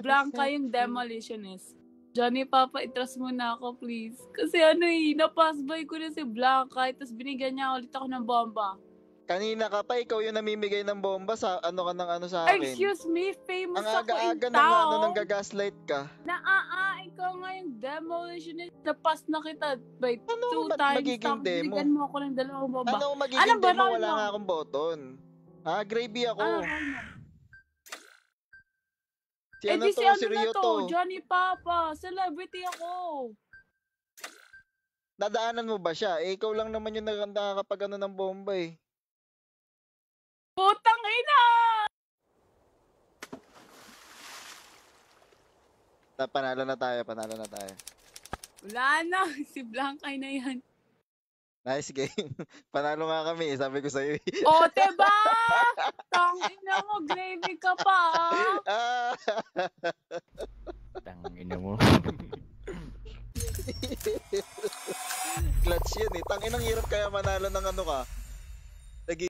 Blanca yung demolitionist. Johnny Papa, itras mo na ako, please. Kasi na-pass by ko na si Blanca, tapos binigyan niya ulit ako ng bomba. Kanina ka pa, ikaw yung namimigay ng bomba sa sa akin. Excuse me, famous ako in Ang town. aga nang-gaslight ka. Ikaw nga yung demolitionist. Na-pass na kita by Ano 2 times. magiging demo? Binigyan mo ako ng 2 bomba. Ano magiging demo? Wala nga akong button. Gravy ako. Si Rio to. Johnny Papa. Celebrity ako. Dadaanan mo ba siya? Ikaw lang naman yung nakakapag ng bomba eh. Putang ina! Panalo na tayo. Wala na. Si Blanca na yan. Nice game. Panalo nga kami. Sabi ko sa'yo. O, diba? Tangina mo. Gravy ka pa. Tangina mo. Clutch yun eh. Tanginang hirap kaya manalo ng ka.